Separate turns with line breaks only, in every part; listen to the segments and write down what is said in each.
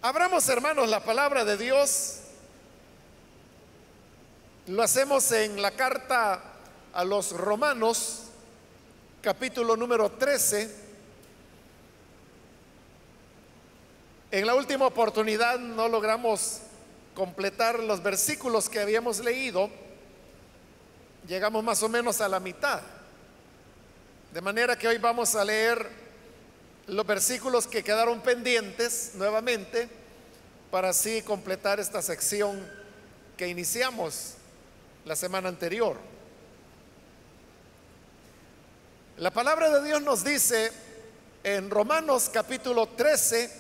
Abramos, hermanos, la palabra de Dios. Lo hacemos en la carta a los Romanos, capítulo número 13. En la última oportunidad no logramos completar los versículos que habíamos leído. Llegamos más o menos a la mitad. De manera que hoy vamos a leer los versículos que quedaron pendientes nuevamente para así completar esta sección que iniciamos la semana anterior. La palabra de Dios nos dice en Romanos capítulo 13,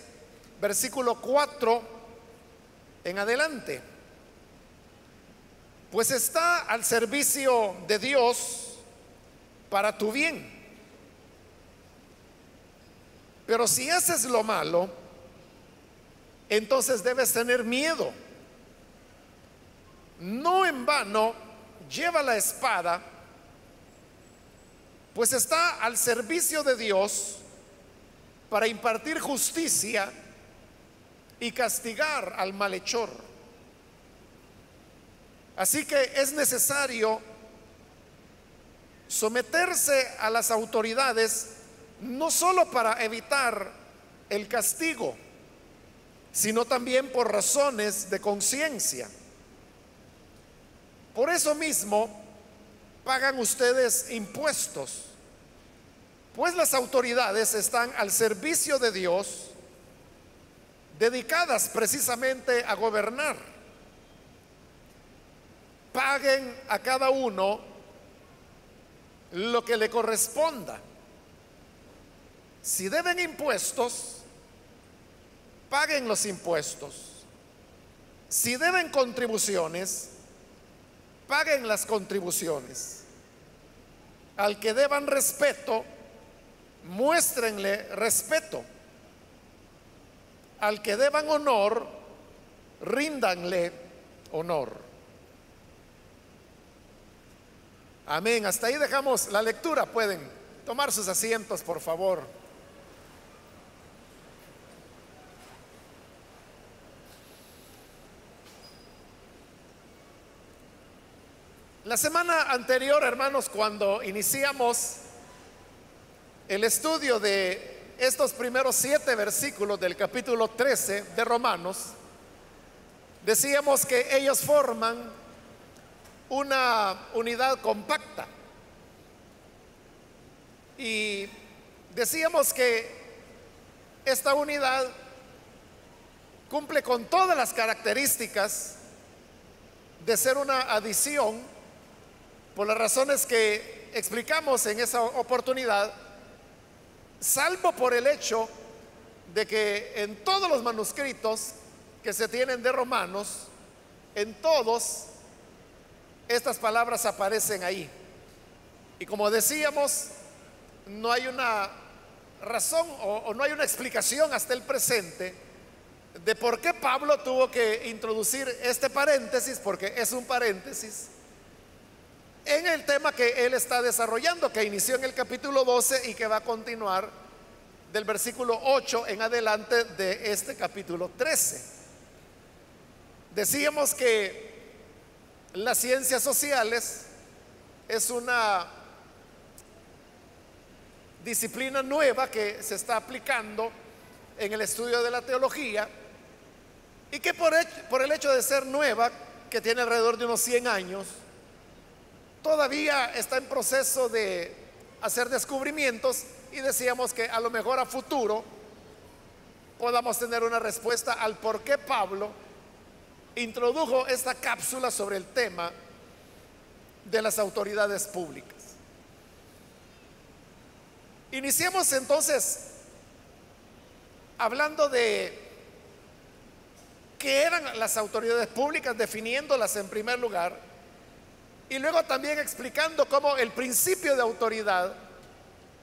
versículo 4 en adelante: pues está al servicio de Dios para tu bien. Pero si haces lo malo, entonces debes tener miedo. No en vano lleva la espada, pues está al servicio de Dios para impartir justicia y castigar al malhechor. Así que es necesario someterse a las autoridades, no solo para evitar el castigo, sino también por razones de conciencia. Por eso mismo pagan ustedes impuestos, pues las autoridades están al servicio de Dios, dedicadas precisamente a gobernar. Paguen a cada uno lo que le corresponda. Si deben impuestos, paguen los impuestos. Si deben contribuciones, paguen las contribuciones. Al que deban respeto, muéstrenle respeto. Al que deban honor, ríndanle honor. Amén. Hasta ahí dejamos la lectura. Pueden tomar sus asientos, por favor. La semana anterior, hermanos, cuando iniciamos el estudio de estos primeros 7 versículos del capítulo 13 de Romanos, decíamos que ellos forman una unidad compacta. Y decíamos que esta unidad cumple con todas las características de ser una adición, por las razones que explicamos en esa oportunidad, salvo por el hecho de que en todos los manuscritos que se tienen de Romanos, en todos estas palabras aparecen ahí. Y como decíamos, no hay una razón o no hay una explicación hasta el presente de por qué Pablo tuvo que introducir este paréntesis, porque es un paréntesis en el tema que él está desarrollando, que inició en el capítulo 12 y que va a continuar del versículo 8 en adelante de este capítulo 13. Decíamos que las ciencias sociales es una disciplina nueva que se está aplicando en el estudio de la teología, y que por el hecho de ser nueva, que tiene alrededor de unos 100 años, todavía está en proceso de hacer descubrimientos, y decíamos que a lo mejor a futuro podamos tener una respuesta al por qué Pablo introdujo esta cápsula sobre el tema de las autoridades públicas. Iniciamos entonces hablando de qué eran las autoridades públicas, definiéndolas en primer lugar, y luego también explicando cómo el principio de autoridad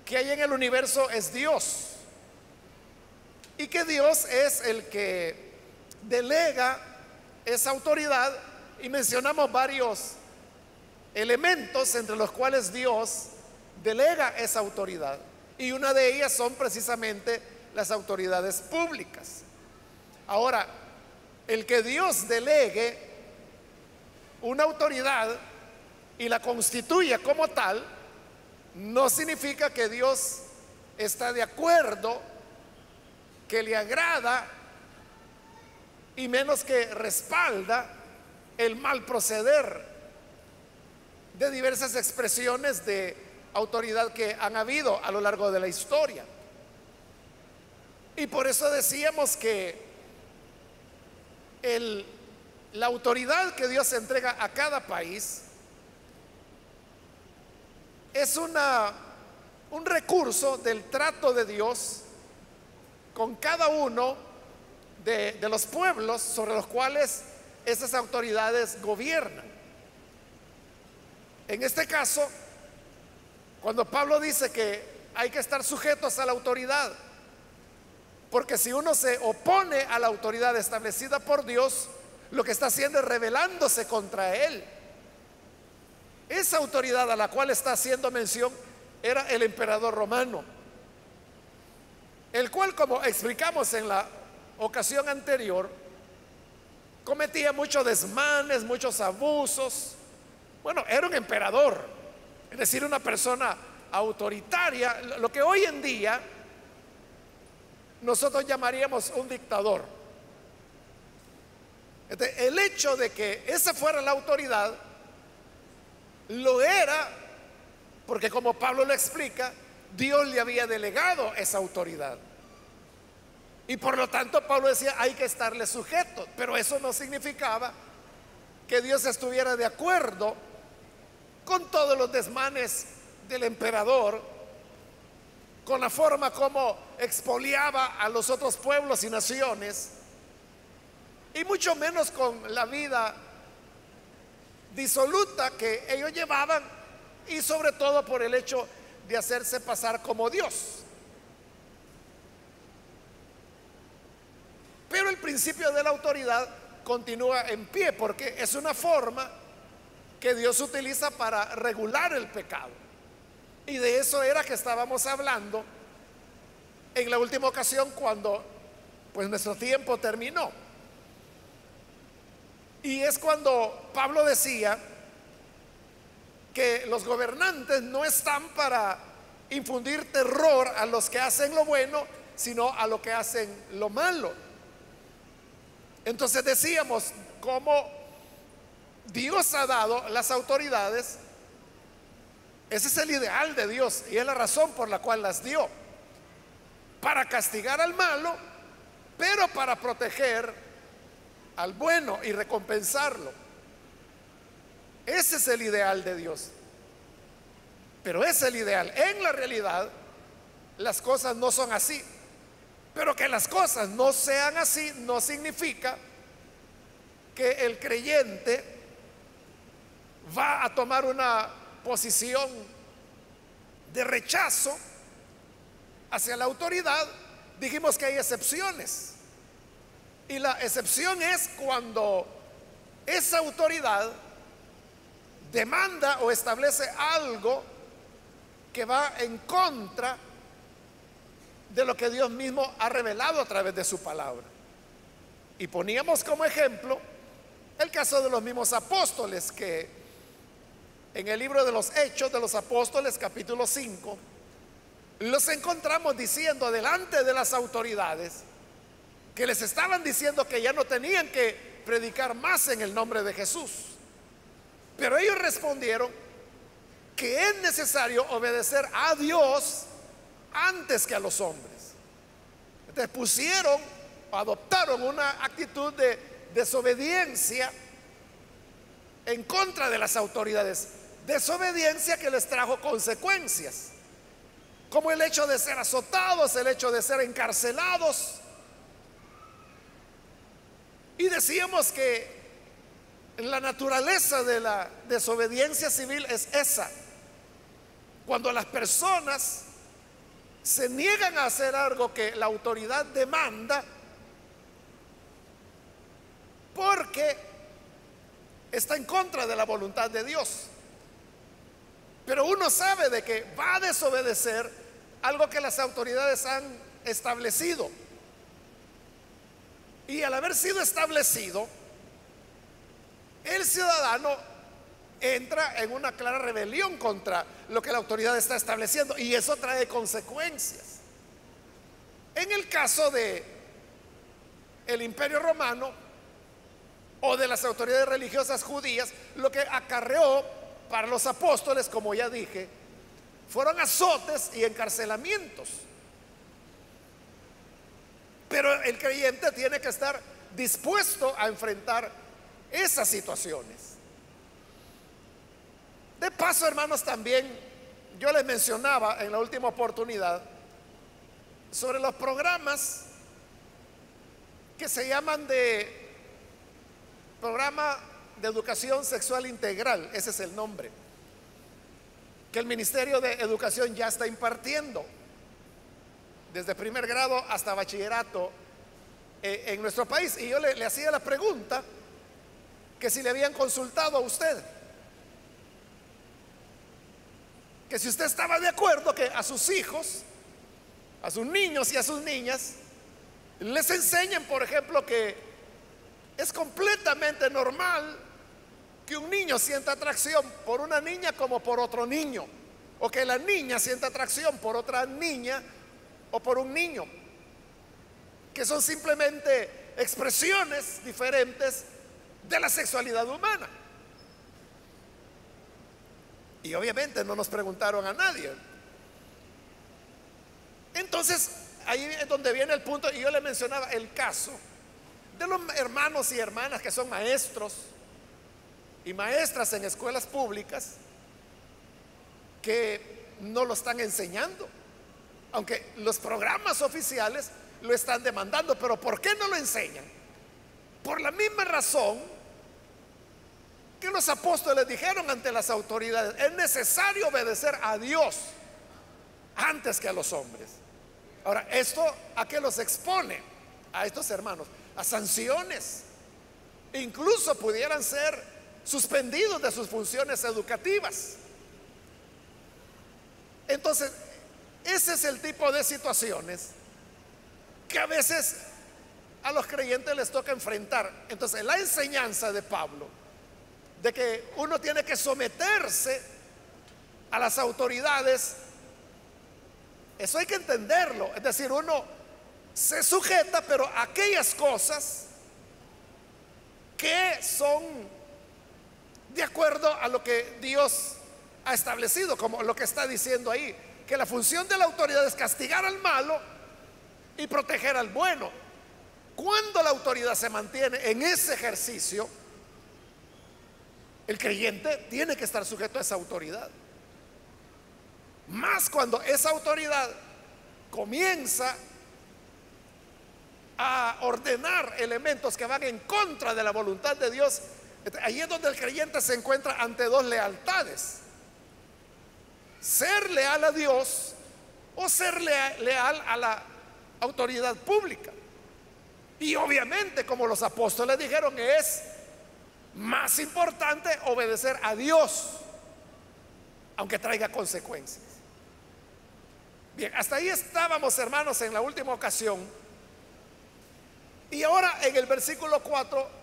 que hay en el universo es Dios, y que Dios es el que delega esa autoridad, y mencionamos varios elementos entre los cuales Dios delega esa autoridad, y una de ellas son precisamente las autoridades públicas. Ahora, el que Dios delegue una autoridad y la constituya como tal, no significa que Dios está de acuerdo, que le agrada y menos que respalda el mal proceder de diversas expresiones de autoridad que han habido a lo largo de la historia. Y por eso decíamos que la autoridad que Dios entrega a cada país es un recurso del trato de Dios con cada uno de los pueblos sobre los cuales esas autoridades gobiernan. En este caso, cuando Pablo dice que hay que estar sujetos a la autoridad, porque si uno se opone a la autoridad establecida por Dios, lo que está haciendo es rebelándose contra él. Esa autoridad a la cual está haciendo mención era el emperador romano, el cual, como explicamos en la ocasión anterior, cometía muchos desmanes, muchos abusos. Bueno, era un emperador, es decir, una persona autoritaria, lo que hoy en día nosotros llamaríamos un dictador. El hecho de que esa fuera la autoridad lo era porque, como Pablo lo explica, Dios le había delegado esa autoridad. Y por lo tanto Pablo decía, hay que estarle sujeto. Pero eso no significaba que Dios estuviera de acuerdo con todos los desmanes del emperador, con la forma como expoliaba a los otros pueblos y naciones, y mucho menos con la vida disoluta que ellos llevaban, y sobre todo por el hecho de hacerse pasar como Dios. Pero el principio de la autoridad continúa en pie, porque es una forma que Dios utiliza para regular el pecado. Y de eso era que estábamos hablando en la última ocasión, cuando pues nuestro tiempo terminó. Y es cuando Pablo decía que los gobernantes no están para infundir terror a los que hacen lo bueno, sino a los que hacen lo malo. Entonces decíamos cómo Dios ha dado las autoridades. Ese es el ideal de Dios y es la razón por la cual las dio, para castigar al malo, pero para proteger al bueno y recompensarlo. Ese es el ideal de Dios. Pero es el ideal. En la realidad, las cosas no son así. Pero que las cosas no sean así no significa que el creyente va a tomar una posición de rechazo hacia la autoridad. Dijimos que hay excepciones, y la excepción es cuando esa autoridad demanda o establece algo que va en contra de lo que Dios mismo ha revelado a través de su palabra. Y poníamos como ejemplo el caso de los mismos apóstoles, que en el libro de los Hechos de los Apóstoles, capítulo 5, los encontramos diciendo delante de las autoridades que les estaban diciendo que ya no tenían que predicar más en el nombre de Jesús. Pero ellos respondieron que es necesario obedecer a Dios antes que a los hombres. Entonces adoptaron una actitud de desobediencia en contra de las autoridades, desobediencia que les trajo consecuencias, como el hecho de ser azotados, el hecho de ser encarcelados. Y decíamos que la naturaleza de la desobediencia civil es esa: cuando las personas se niegan a hacer algo que la autoridad demanda, porque está en contra de la voluntad de Dios. Pero uno sabe de que va a desobedecer algo que las autoridades han establecido. Y al haber sido establecido, el ciudadano entra en una clara rebelión contra lo que la autoridad está estableciendo, y eso trae consecuencias. En el caso de el Imperio Romano o de las autoridades religiosas judías, lo que acarreó para los apóstoles, como ya dije, fueron azotes y encarcelamientos. Pero el creyente tiene que estar dispuesto a enfrentar esas situaciones. De paso, hermanos, también yo les mencionaba en la última oportunidad sobre los programas que se llaman de Programa de Educación Sexual Integral. Ese es el nombre que el Ministerio de Educación ya está impartiendo desde primer grado hasta bachillerato en nuestro país. Y yo le hacía la pregunta que si le habían consultado a usted, que si usted estaba de acuerdo que a sus hijos, a sus niños y a sus niñas, les enseñen, por ejemplo, que es completamente normal que un niño sienta atracción por una niña como por otro niño, o que la niña sienta atracción por otra niña o por un niño, que son simplemente expresiones diferentes de la sexualidad humana. Y obviamente no nos preguntaron a nadie. Entonces ahí es donde viene el punto, y yo le mencionaba el caso de los hermanos y hermanas que son maestros y maestras en escuelas públicas que no lo están enseñando, aunque los programas oficiales lo están demandando. Pero ¿por qué no lo enseñan? Por la misma razón que los apóstoles dijeron ante las autoridades: es necesario obedecer a Dios antes que a los hombres. Ahora, ¿esto a qué los expone a estos hermanos? A sanciones. Incluso pudieran ser suspendidos de sus funciones educativas. Entonces, ese es el tipo de situaciones que a veces a los creyentes les toca enfrentar. Entonces, la enseñanza de Pablo de que uno tiene que someterse a las autoridades, eso hay que entenderlo. Es decir, uno se sujeta, pero a aquellas cosas que son de acuerdo a lo que Dios ha establecido, como lo que está diciendo ahí, que la función de la autoridad es castigar al malo y proteger al bueno. Cuando la autoridad se mantiene en ese ejercicio, el creyente tiene que estar sujeto a esa autoridad. Más cuando esa autoridad comienza a ordenar elementos que van en contra de la voluntad de Dios. Ahí es donde el creyente se encuentra ante dos lealtades: ser leal a Dios o ser leal a la autoridad pública. Y obviamente, como los apóstoles dijeron, es más importante obedecer a Dios, aunque traiga consecuencias. Bien, hasta ahí estábamos, hermanos, en la última ocasión. Y ahora en el versículo 4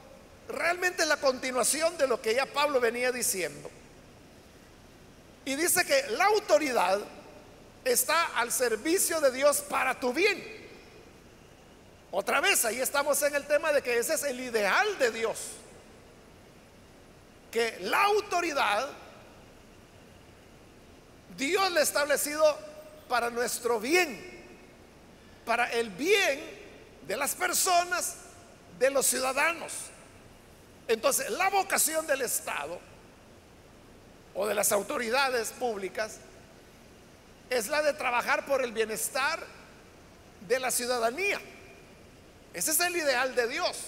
realmente es la continuación de lo que ya Pablo venía diciendo. Y dice que la autoridad está al servicio de Dios para tu bien. Otra vez, ahí estamos en el tema de que ese es el ideal de Dios, que la autoridad Dios le ha establecido para nuestro bien, para el bien de las personas, de los ciudadanos. Entonces, la vocación del Estado o de las autoridades públicas es la de trabajar por el bienestar de la ciudadanía. Ese es el ideal de Dios.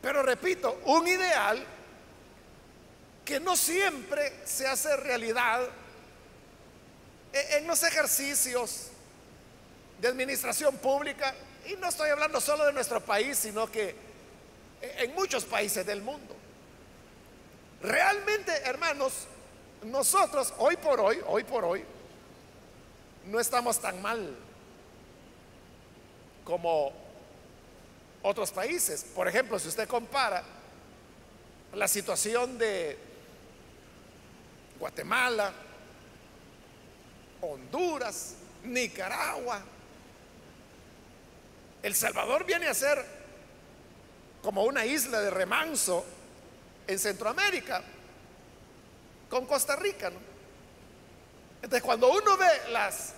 Pero repito, un ideal que no siempre se hace realidad en los ejercicios de administración pública. Y no estoy hablando solo de nuestro país, sino que en muchos países del mundo. Realmente, hermanos, nosotros hoy por hoy no estamos tan mal como otros países. Por ejemplo, si usted compara la situación de Guatemala, Honduras, Nicaragua, El Salvador viene a ser como una isla de remanso en Centroamérica, con Costa Rica, ¿no? Entonces, cuando uno ve las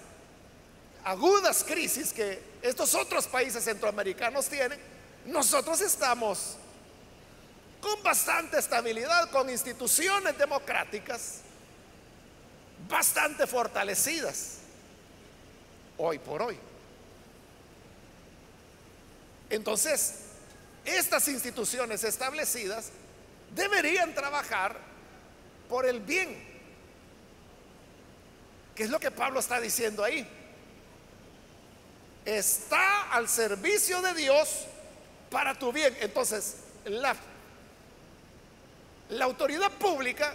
agudas crisis que estos otros países centroamericanos tienen, nosotros estamos con bastante estabilidad, con instituciones democráticas bastante fortalecidas hoy por hoy. Entonces, estas instituciones establecidas deberían trabajar por el bien, que es lo que Pablo está diciendo ahí. Está al servicio de Dios para tu bien. Entonces, la autoridad pública,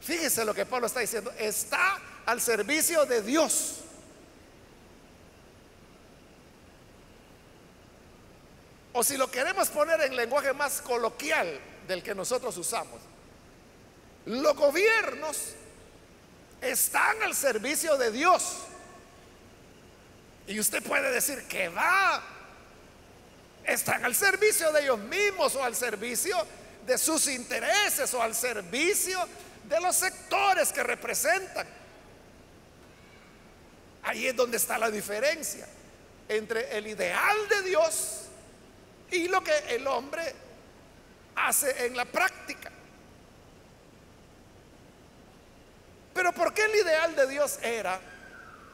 fíjese lo que Pablo está diciendo, está al servicio de Dios. O si lo queremos poner en lenguaje más coloquial del que nosotros usamos, los gobiernos están al servicio de Dios. Y usted puede decir que están al servicio de ellos mismos, o al servicio de sus intereses, o al servicio de los sectores que representan. Ahí es donde está la diferencia entre el ideal de Dios y lo que el hombre hace en la práctica. Pero ¿por qué el ideal de Dios era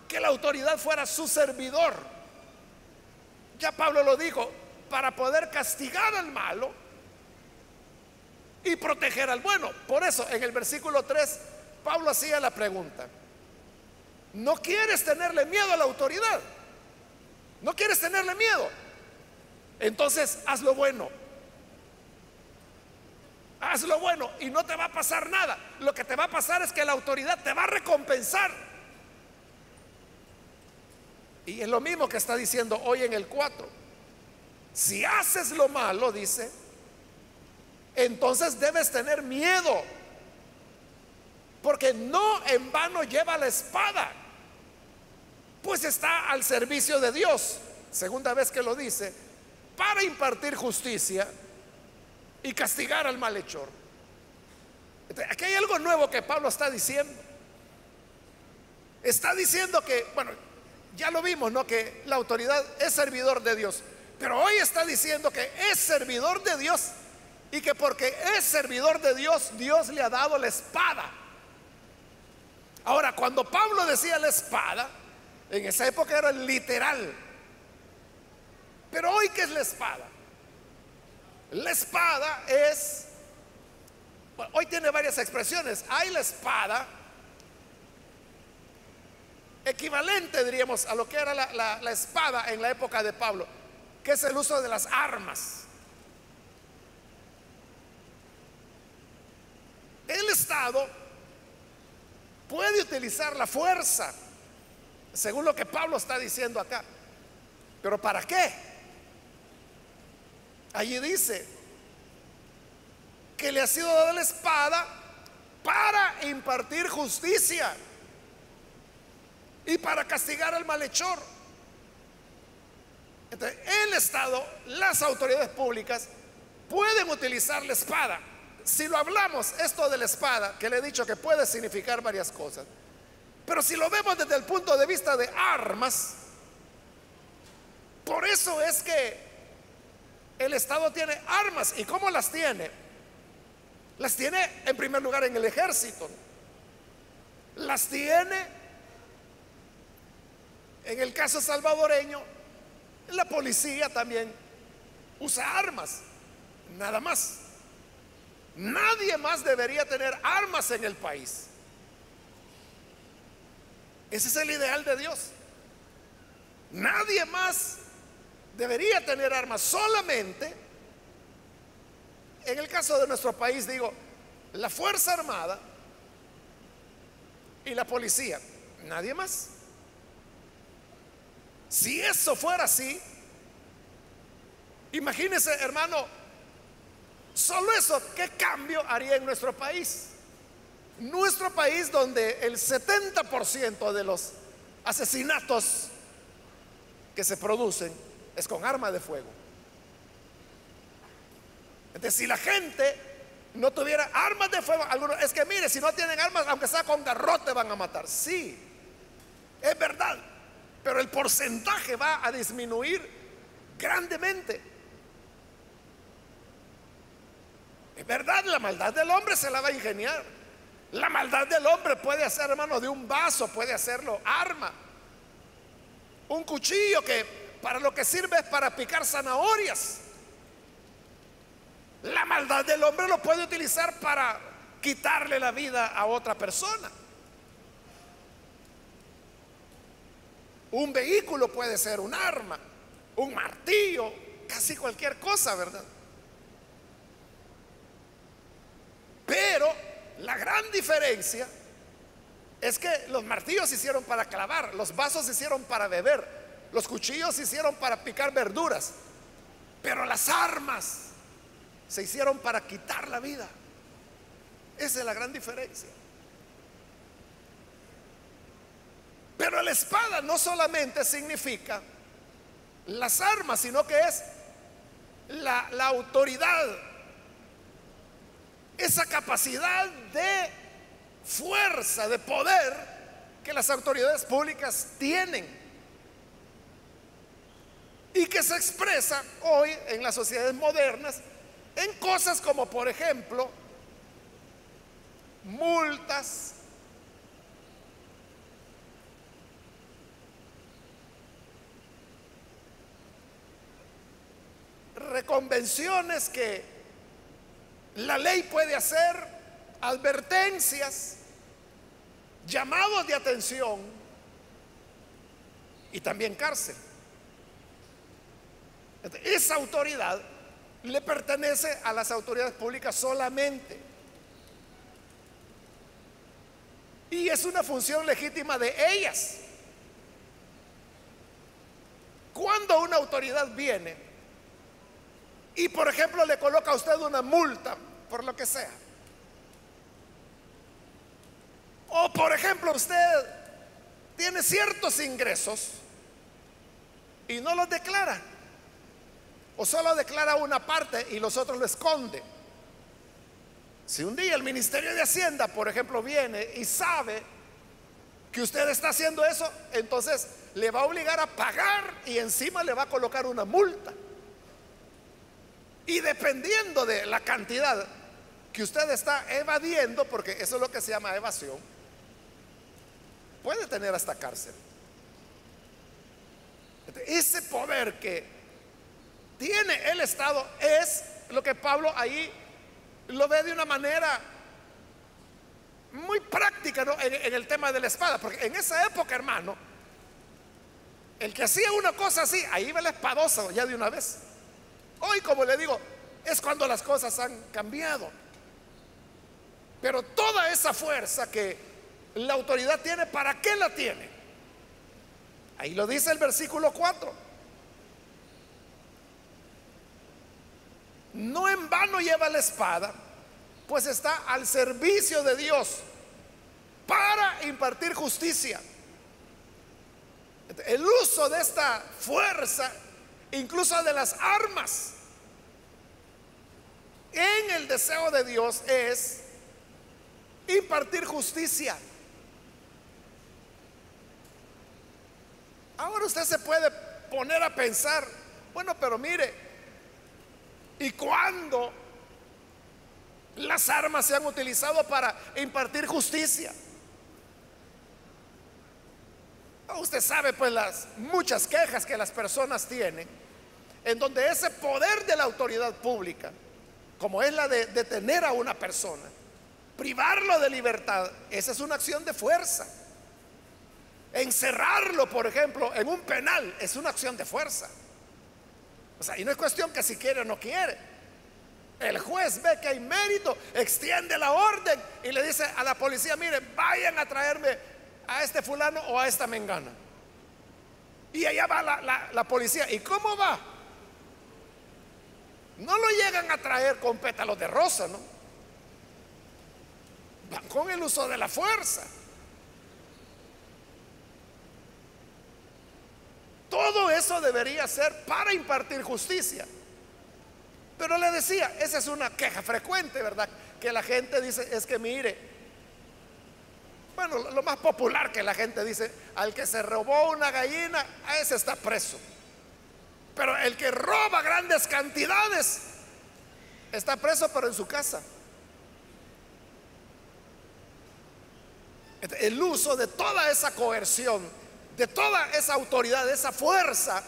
que la autoridad fuera su servidor? Ya Pablo lo dijo, para poder castigar al malo y proteger al bueno. Por eso en el versículo 3 Pablo hacía la pregunta: ¿no quieres tenerle miedo a la autoridad? ¿No quieres tenerle miedo? Entonces haz lo bueno. Haz lo bueno y no te va a pasar nada. Lo que te va a pasar es que la autoridad te va a recompensar. Y es lo mismo que está diciendo hoy en el 4. Si haces lo malo, dice, entonces debes tener miedo, porque no en vano lleva la espada, pues está al servicio de Dios. Segunda vez que lo dice, para impartir justicia y castigar al malhechor. Entonces, aquí hay algo nuevo que Pablo está diciendo. Está diciendo que, bueno, ya lo vimos, ¿no? Que la autoridad es servidor de Dios. Pero hoy está diciendo que es servidor de Dios, y que porque es servidor de Dios, Dios le ha dado la espada. Ahora, cuando Pablo decía la espada, en esa época era literal. Pero hoy, ¿qué es la espada? La espada es, bueno, hoy tiene varias expresiones. Hay la espada equivalente, diríamos, a lo que era la espada en la época de Pablo, que es el uso de las armas. El Estado puede utilizar la fuerza, según lo que Pablo está diciendo acá. ¿Pero para qué? Allí dice que le ha sido dada la espada para impartir justicia y para castigar al malhechor. Entonces, el Estado, las autoridades públicas pueden utilizar la espada. Si lo hablamos, esto de la espada, que le he dicho que puede significar varias cosas, pero si lo vemos desde el punto de vista de armas, por eso es que el Estado tiene armas. ¿Y cómo las tiene? Las tiene en primer lugar en el ejército, las tiene en el caso salvadoreño, la policía también usa armas, nada más. Nadie más debería tener armas en el país. Ese es el ideal de Dios. Nadie más debería tener armas. Solamente, en el caso de nuestro país, digo, la Fuerza Armada y la policía, nadie más. Si eso fuera así, Imagínese, hermano, solo eso, ¿qué cambio haría en nuestro país? Nuestro país, donde el 70% de los asesinatos que se producen es con arma de fuego. Entonces, si la gente no tuviera armas de fuego, algunos, es que mire, si no tienen armas, aunque sea con garrote, van a matar. Sí, es verdad, pero el porcentaje va a disminuir grandemente. Es verdad, la maldad del hombre se la va a ingeniar. La maldad del hombre puede hacer, hermano, de un vaso, puede hacerlo arma. Un cuchillo que para lo que sirve es para picar zanahorias. La maldad del hombre lo puede utilizar para quitarle la vida a otra persona. Un vehículo puede ser un arma, un martillo, casi cualquier cosa, ¿verdad? Pero la gran diferencia es que los martillos se hicieron para clavar, los vasos se hicieron para beber, los cuchillos se hicieron para picar verduras, pero las armas se hicieron para quitar la vida. Esa es la gran diferencia. Pero la espada no solamente significa las armas, sino que es la autoridad, esa capacidad de fuerza, de poder que las autoridades públicas tienen y que se expresa hoy en las sociedades modernas en cosas como, por ejemplo, multas, reconvenciones que la ley puede hacer, advertencias, llamados de atención y también cárcel. Esa autoridad le pertenece a las autoridades públicas solamente. Y es una función legítima de ellas. Cuando una autoridad viene y, por ejemplo, le coloca a usted una multa por lo que sea, o por ejemplo usted tiene ciertos ingresos y no los declara, o solo declara una parte y los otros lo esconde. Si un día el Ministerio de Hacienda, por ejemplo, viene y sabe que usted está haciendo eso, entonces le va a obligar a pagar y encima le va a colocar una multa. Y dependiendo de la cantidad que usted está evadiendo, porque eso es lo que se llama evasión, puede tener hasta cárcel. Ese poder que tiene el Estado es lo que Pablo ahí lo ve de una manera muy práctica, ¿no? En el tema de la espada, porque en esa época, hermano, el que hacía una cosa así, ahí va el espadoso ya de una vez. Hoy, como le digo, es cuando las cosas han cambiado. Pero toda esa fuerza que la autoridad tiene, ¿para qué la tiene? Ahí lo dice el versículo 4. No en vano lleva la espada, pues está al servicio de Dios para impartir justicia. El uso de esta fuerza, incluso de las armas, en el deseo de Dios es impartir justicia. Ahora usted se puede poner a pensar, bueno, pero mire, ¿y cuándo las armas se han utilizado para impartir justicia? Usted sabe pues las muchas quejas que las personas tienen, en donde ese poder de la autoridad pública, como es la de detener a una persona, privarlo de libertad, esa es una acción de fuerza. Encerrarlo, por ejemplo, en un penal es una acción de fuerza. O sea, y no es cuestión que si quiere o no quiere. El juez ve que hay mérito, extiende la orden y le dice a la policía, mire, vayan a traerme a este fulano o a esta mengana. Y allá va la policía. ¿Y cómo va? no lo llegan a traer con pétalos de rosa, ¿no? Van con el uso de la fuerza. Todo eso debería ser para impartir justicia. Pero le decía, esa es una queja frecuente, ¿verdad? Que la gente dice, es que mire, bueno, lo más popular que la gente dice, al que se robó una gallina, a ese está preso. Pero el que roba grandes cantidades está preso, pero en su casa. El uso de toda esa coerción, de toda esa autoridad, de esa fuerza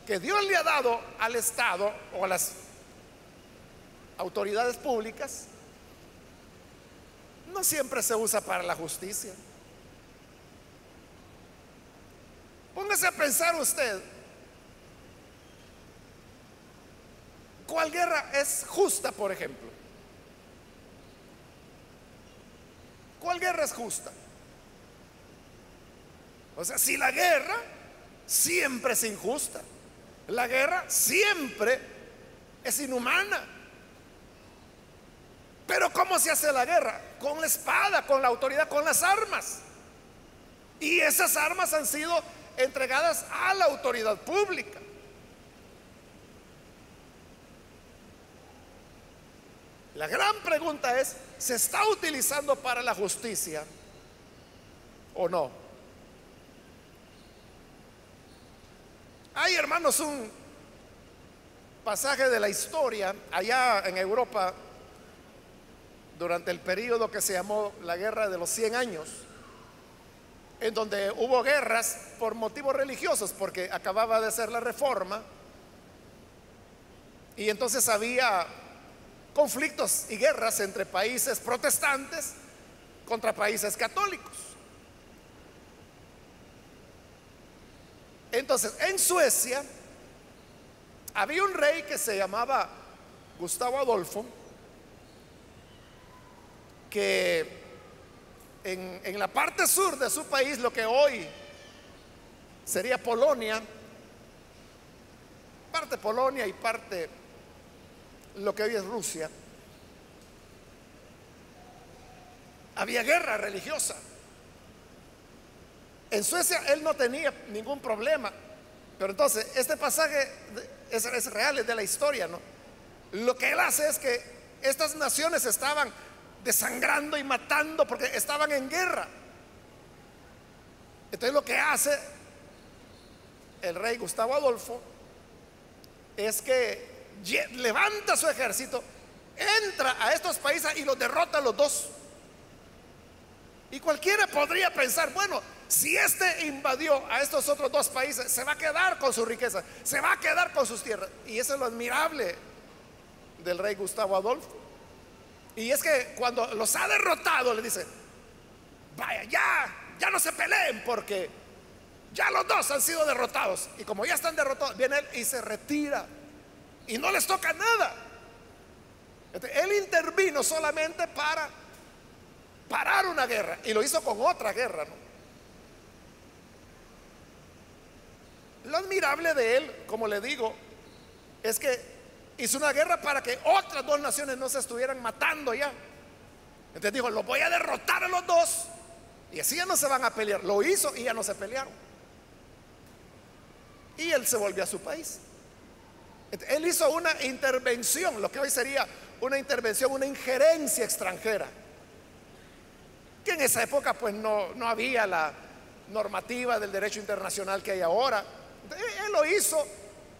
que Dios le ha dado al Estado o a las autoridades públicas, no siempre se usa para la justicia. Póngase a pensar usted, ¿cuál guerra es justa, por ejemplo? ¿Cuál guerra es justa? O sea, si la guerra siempre es injusta, la guerra siempre es inhumana. Pero ¿cómo se hace la guerra? Con la espada, con la autoridad, con las armas. Y esas armas han sido entregadas a la autoridad pública. La gran pregunta es, ¿se está utilizando para la justicia o no? Hay, hermanos, un pasaje de la historia allá en Europa durante el periodo que se llamó la Guerra de los 100 años, en donde hubo guerras por motivos religiosos, porque acababa de ser la Reforma, y entonces había conflictos y guerras entre países protestantes contra países católicos. Entonces, en Suecia había un rey que se llamaba Gustavo Adolfo, que en la parte sur de su país, lo que hoy sería Polonia, parte Polonia y parte lo que hoy es Rusia, había guerra religiosa. En Suecia él no tenía ningún problema, pero entonces este pasaje es real, es de la historia, ¿no? Lo que él hace es que estas naciones estaban desangrando y matando porque estaban en guerra. Entonces lo que hace el rey Gustavo Adolfo es que levanta su ejército, entra a estos países y los derrota a los dos. Y cualquiera podría pensar, bueno, si este invadió a estos otros dos países, se va a quedar con su riqueza, se va a quedar con sus tierras. Y eso es lo admirable del rey Gustavo Adolfo. Y es que cuando los ha derrotado, le dice, vaya, ya no se peleen, porque ya los dos han sido derrotados. Y como ya están derrotados, viene él y se retira y no les toca nada. Entonces, él intervino solamente para parar una guerra, y lo hizo con otra guerra, ¿no? Lo admirable de él, como le digo, es que hizo una guerra para que otras dos naciones no se estuvieran matando ya. Entonces dijo, los voy a derrotar a los dos y así ya no se van a pelear. Lo hizo y ya no se pelearon. Y él se volvió a su país. Entonces, él hizo una intervención, lo que hoy sería una intervención, una injerencia extranjera, que en esa época pues no había la normativa del derecho internacional que hay ahora. Él lo hizo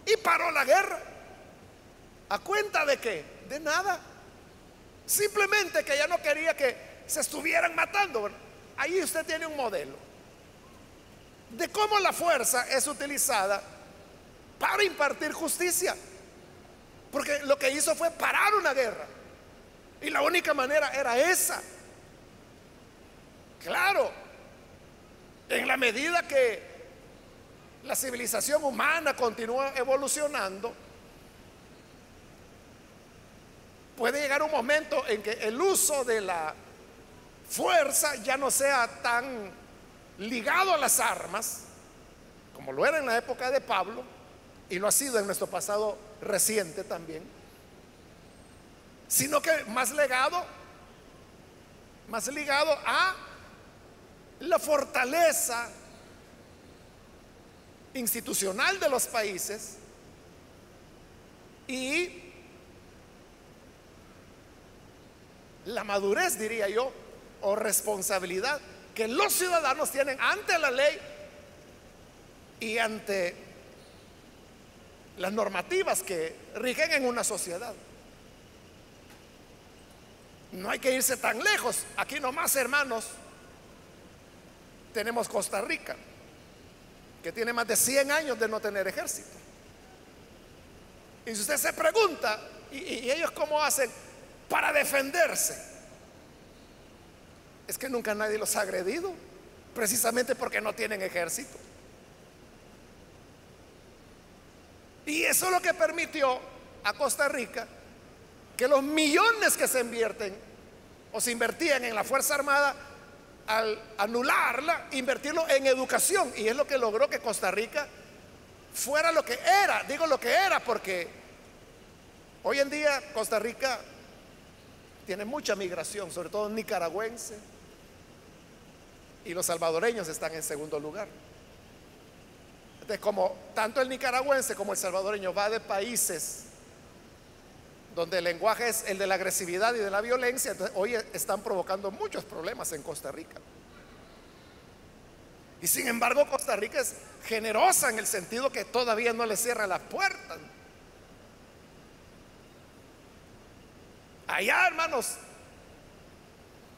y paró la guerra. ¿A cuenta de qué? De nada. Simplemente que ya no quería que se estuvieran matando. Bueno, ahí usted tiene un modelo de cómo la fuerza es utilizada para impartir justicia. Porque lo que hizo fue parar una guerra, y la única manera era esa. Claro, en la medida que la civilización humana continúa evolucionando, puede llegar un momento en que el uso de la fuerza ya no sea tan ligado a las armas como lo era en la época de Pablo, y lo ha sido en nuestro pasado reciente también, sino que más ligado a la fortaleza institucional de los países y la madurez, diría yo, o responsabilidad que los ciudadanos tienen ante la ley y ante las normativas que rigen en una sociedad. No hay que irse tan lejos. Aquí nomás, hermanos, tenemos Costa Rica, que tiene más de 100 años de no tener ejército. Y si usted se pregunta, ¿y ellos cómo hacen para defenderse? Es que nunca nadie los ha agredido, precisamente porque no tienen ejército. Y eso es lo que permitió a Costa Rica que los millones que se invierten o se invertían en la Fuerza Armada, al anularla, invertirlo en educación. Y es lo que logró que Costa Rica fuera lo que era. Digo lo que era porque hoy en día Costa Rica tiene mucha migración, sobre todo nicaragüense, y los salvadoreños están en segundo lugar. Entonces, como tanto el nicaragüense como el salvadoreño va de países donde el lenguaje es el de la agresividad y de la violencia, entonces hoy están provocando muchos problemas en Costa Rica. Y sin embargo, Costa Rica es generosa en el sentido que todavía no le cierra las puertas. Allá, hermanos,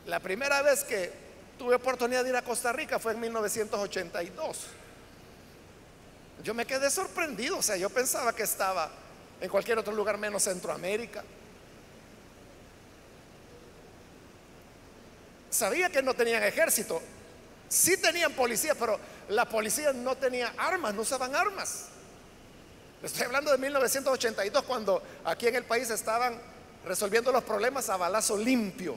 la primera vez que tuve oportunidad de ir a Costa Rica fue en 1982. Yo me quedé sorprendido, o sea, yo pensaba que estaba en cualquier otro lugar menos Centroamérica. Sabía que no tenían ejército, sí tenían policía, pero la policía no tenía armas, no usaban armas. Estoy hablando de 1982, cuando aquí en el país estaban resolviendo los problemas a balazo limpio.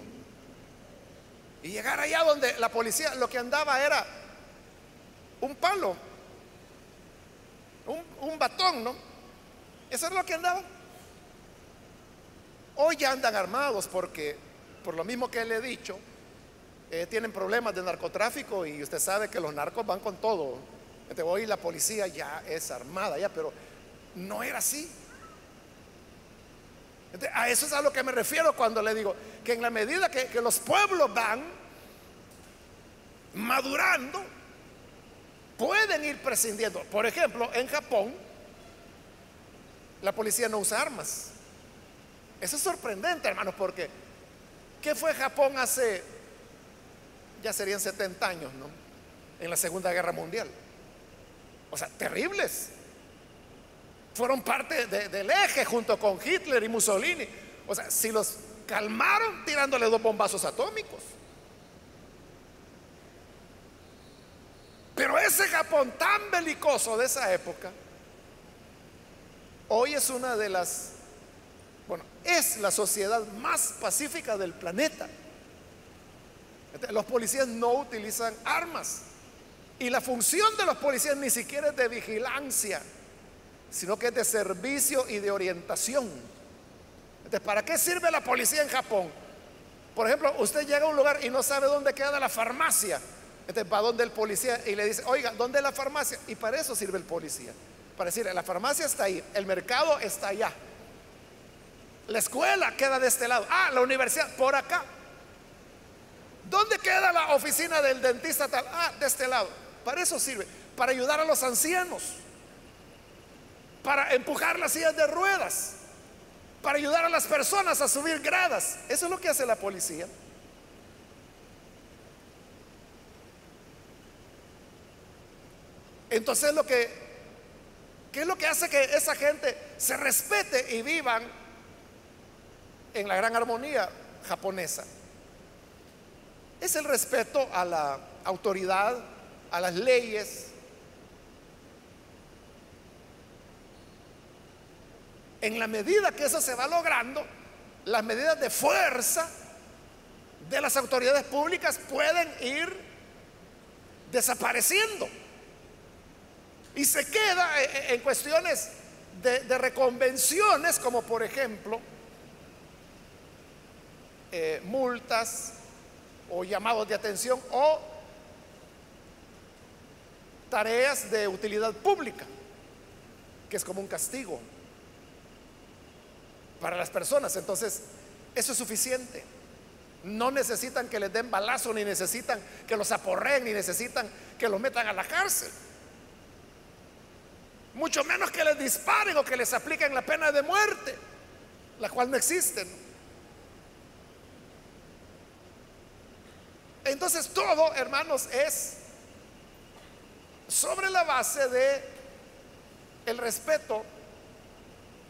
Y llegar allá donde la policía lo que andaba era un palo, un batón, ¿no? Eso es lo que andaban. Hoy ya andan armados porque, por lo mismo que le he dicho, tienen problemas de narcotráfico y usted sabe que los narcos van con todo. Entonces, hoy la policía ya es armada, ya, pero no era así. Entonces, a eso es a lo que me refiero cuando le digo que en la medida que los pueblos van madurando, pueden ir prescindiendo. Por ejemplo, en Japón, la policía no usa armas. Eso es sorprendente, hermanos, porque ¿qué fue Japón hace, ya serían 70 años, ¿no? En la Segunda Guerra Mundial. O sea, terribles. Fueron parte del eje junto con Hitler y Mussolini. O sea, si los calmaron tirándole 2 bombazos atómicos. Pero ese Japón tan belicoso de esa época, hoy es una de las, bueno, es la sociedad más pacífica del planeta. Los policías no utilizan armas. Y la función de los policías ni siquiera es de vigilancia, sino que es de servicio y de orientación. Entonces, ¿para qué sirve la policía en Japón? Por ejemplo, usted llega a un lugar y no sabe dónde queda la farmacia. Entonces va donde el policía y le dice, oiga, ¿dónde es la farmacia? Y para eso sirve el policía. Para decirle, la farmacia está ahí, el mercado está allá, la escuela queda de este lado, la universidad por acá. ¿Dónde queda la oficina del dentista tal? De este lado. Para eso sirve, para ayudar a los ancianos, para empujar las sillas de ruedas, para ayudar a las personas a subir gradas. Eso es lo que hace la policía. Entonces ¿qué es lo que hace que esa gente se respete y vivan en la gran armonía japonesa? Es el respeto a la autoridad, a las leyes. En la medida que eso se va logrando, las medidas de fuerza de las autoridades públicas pueden ir desapareciendo. Y se queda en cuestiones de reconvenciones, como por ejemplo multas o llamados de atención o tareas de utilidad pública, que es como un castigo para las personas. Entonces, eso es suficiente. No necesitan que les den balazo, ni necesitan que los aporreen, ni necesitan que los metan a la cárcel. Mucho menos que les disparen o que les apliquen la pena de muerte, la cual no existe, ¿no? Entonces todo, hermanos, es sobre la base de el respeto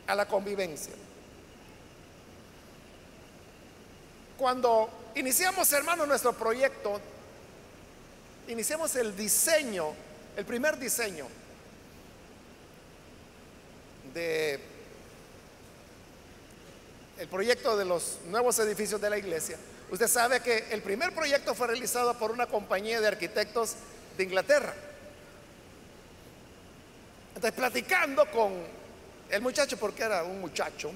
a la convivencia. Cuando iniciamos, hermanos, nuestro proyecto, iniciamos el diseño, el primer diseño de el proyecto de los nuevos edificios de la iglesia. Usted sabe que el primer proyecto fue realizado por una compañía de arquitectos de Inglaterra. Entonces, platicando con el muchacho, porque era un muchacho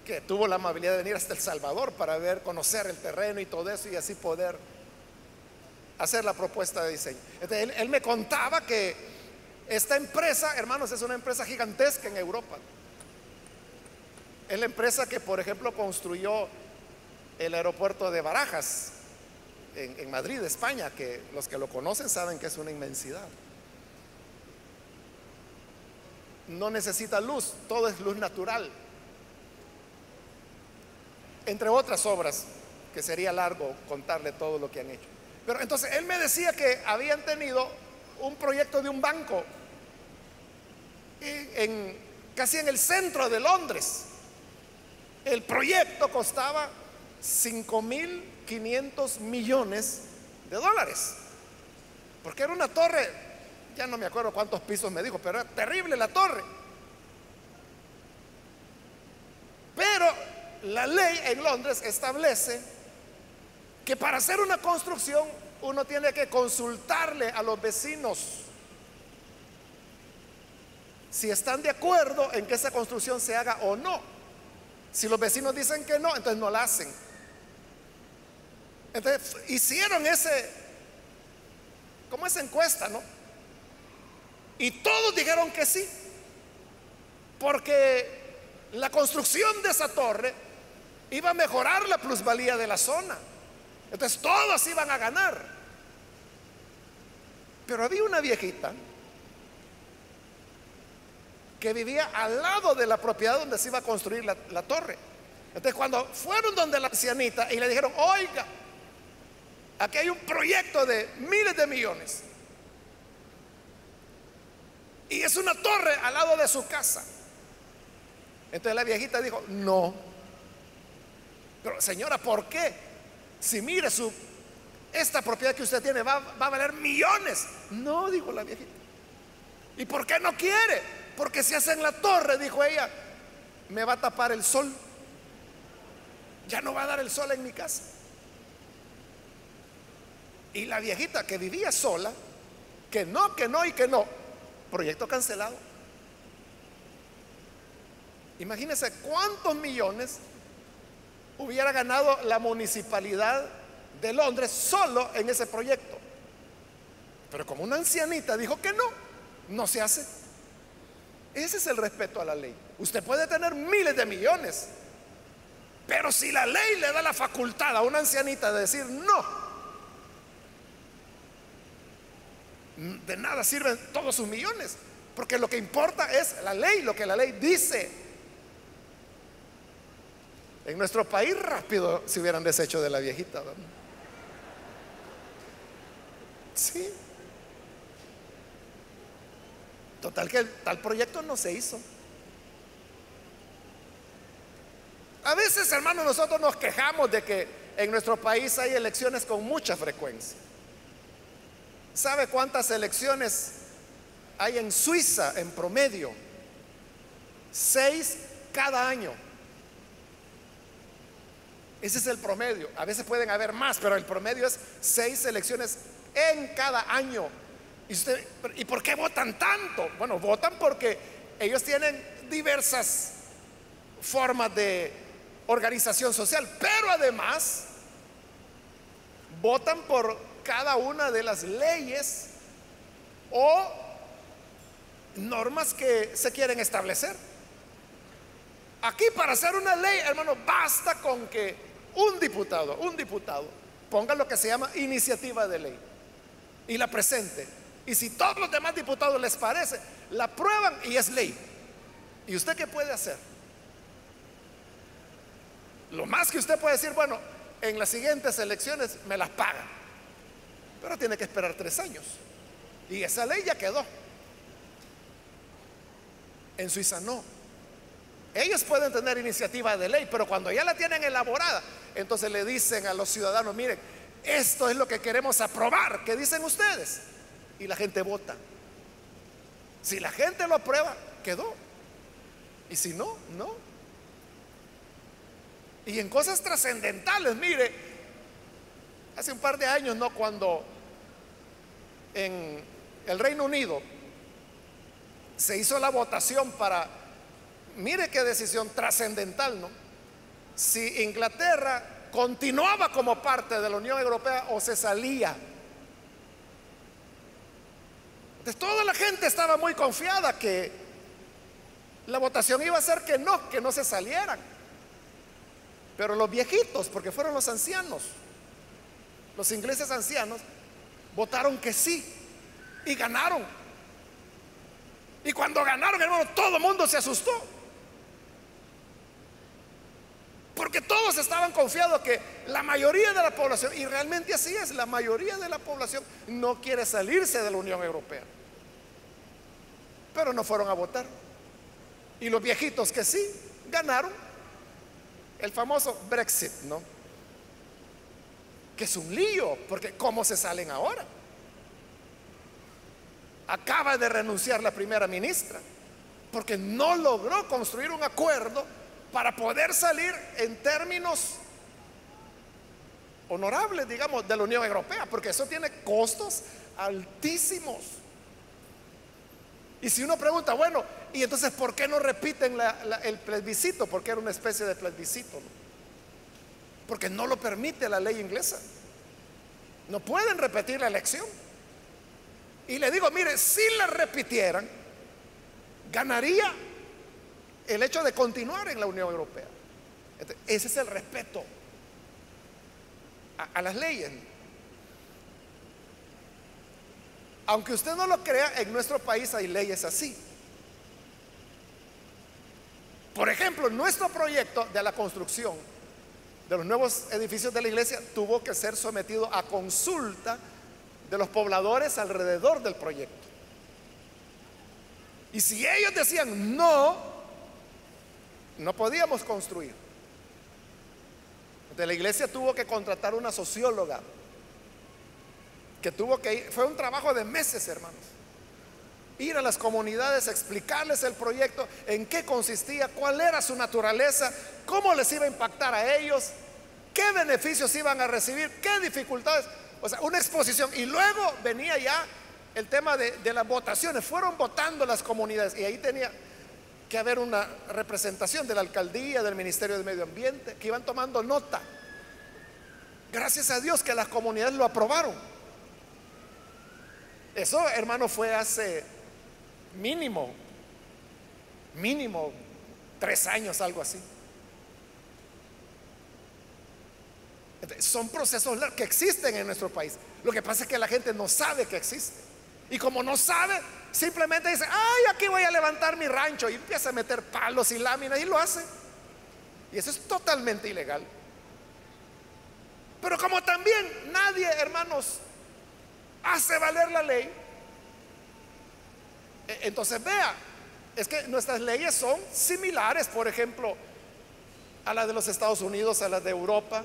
que tuvo la amabilidad de venir hasta El Salvador para conocer el terreno y todo eso, y así poder hacer la propuesta de diseño. Entonces, él me contaba que esta empresa, hermanos, es una empresa gigantesca en Europa. Es la empresa que, por ejemplo, construyó el aeropuerto de Barajas en Madrid, España, que los que lo conocen saben que es una inmensidad. No necesita luz, todo es luz natural, entre otras obras que sería largo contarle todo lo que han hecho. Pero entonces él me decía que habían tenido un proyecto de un banco casi en el centro de Londres. El proyecto costaba 5.500 millones de dólares, porque era una torre, ya no me acuerdo cuántos pisos me dijo, pero era terrible la torre. Pero la ley en Londres establece que para hacer una construcción uno tiene que consultarle a los vecinos si están de acuerdo en que esa construcción se haga o no. Si los vecinos dicen que no, entonces no la hacen. Entonces hicieron como esa encuesta, ¿no? Y todos dijeron que sí, porque la construcción de esa torre iba a mejorar la plusvalía de la zona. Entonces todos iban a ganar. Pero había una viejita que vivía al lado de la propiedad donde se iba a construir la torre. Entonces, cuando fueron donde la ancianita y le dijeron: oiga, aquí hay un proyecto de miles de millones y es una torre al lado de su casa. Entonces la viejita dijo: no. Pero señora, ¿por qué? Si mire, esta propiedad que usted tiene va a valer millones. No, dijo la viejita. ¿Y por qué no quiere? Porque si hacen la torre, dijo ella, me va a tapar el sol. Ya no va a dar el sol en mi casa. Y la viejita, que vivía sola, que no y que no, proyecto cancelado. Imagínense cuántos millones hubiera ganado la municipalidad de Londres solo en ese proyecto. Pero como una ancianita dijo que no se hace. Ese es el respeto a la ley. Usted puede tener miles de millones, pero si la ley le da la facultad a una ancianita de decir no, de nada sirven todos sus millones, porque lo que importa es la ley, lo que la ley dice. En nuestro país rápido se hubieran deshecho de la viejita, ¿verdad? Sí. Total que tal proyecto no se hizo. A veces, hermanos, nosotros nos quejamos de que en nuestro país hay elecciones con mucha frecuencia. ¿Sabe cuántas elecciones hay en Suiza en promedio? 6 cada año. Ese es el promedio. A veces pueden haber más, pero el promedio es 6 elecciones en cada año. ¿Y por qué votan tanto? Bueno, votan porque ellos tienen diversas formas de organización social, pero además votan por cada una de las leyes o normas que se quieren establecer. Aquí, para hacer una ley, hermano, basta con que un diputado ponga lo que se llama iniciativa de ley y la presente. Y si todos los demás diputados les parece, la aprueban y es ley. ¿Y usted qué puede hacer? Lo más que usted puede decir, bueno, en las siguientes elecciones me las pagan, pero tiene que esperar 3 años. Y esa ley ya quedó. En Suiza no. Ellos pueden tener iniciativa de ley, pero cuando ya la tienen elaborada, entonces le dicen a los ciudadanos, miren, esto es lo que queremos aprobar, ¿qué dicen ustedes? Y la gente vota. Si la gente lo aprueba, quedó. Y si no, no. Y en cosas trascendentales, mire, hace un par de años, ¿no? Cuando en el Reino Unido se hizo la votación para, mire qué decisión trascendental, ¿no? Si Inglaterra continuaba como parte de la Unión Europea o se salía. Entonces toda la gente estaba muy confiada que la votación iba a ser que no se salieran. Pero los viejitos, porque fueron los ancianos, los ingleses ancianos, votaron que sí y ganaron. Y cuando ganaron, hermano, todo el mundo se asustó, porque todos estaban confiados que la mayoría de la población, y realmente así es, la mayoría de la población no quiere salirse de la Unión Europea, pero no fueron a votar. Y los viejitos que sí ganaron. El famoso Brexit, ¿no? Que es un lío, porque ¿cómo se salen ahora? Acaba de renunciar la primera ministra porque no logró construir un acuerdo para poder salir en términos honorables, digamos, de la Unión Europea, porque eso tiene costos altísimos. Y si uno pregunta, bueno, y entonces ¿por qué no repiten el plebiscito? Porque era una especie de plebiscito, ¿no? Porque no lo permite la ley inglesa. No pueden repetir la elección. Y le digo, mire, si la repitieran, ganaría el hecho de continuar en la Unión Europea. Entonces, ese es el respeto a las leyes. Aunque usted no lo crea, en nuestro país hay leyes así. Por ejemplo, nuestro proyecto de la construcción de los nuevos edificios de la iglesia tuvo que ser sometido a consulta de los pobladores alrededor del proyecto. Y si ellos decían no podíamos construir. Entonces la iglesia tuvo que contratar una socióloga que tuvo que ir, fue un trabajo de meses, hermanos, ir a las comunidades, explicarles el proyecto, en qué consistía, cuál era su naturaleza, cómo les iba a impactar a ellos, qué beneficios iban a recibir, qué dificultades. O sea, una exposición. Y luego venía ya el tema de las votaciones. Fueron votando las comunidades y ahí tenía que haber una representación de la alcaldía, del Ministerio de Medio Ambiente, que iban tomando nota. Gracias a Dios que las comunidades lo aprobaron. Eso, hermano, fue hace mínimo 3 años, algo así. Son procesos que existen en nuestro país. Lo que pasa es que la gente no sabe que existe. Y como no sabe, simplemente dice, ay, aquí voy a levantar mi rancho, y empieza a meter palos y láminas y lo hace. Y eso es totalmente ilegal. Pero como también nadie, hermanos, hace valer la ley, entonces vea, es que nuestras leyes son similares, por ejemplo, a las de los Estados Unidos, a las de Europa.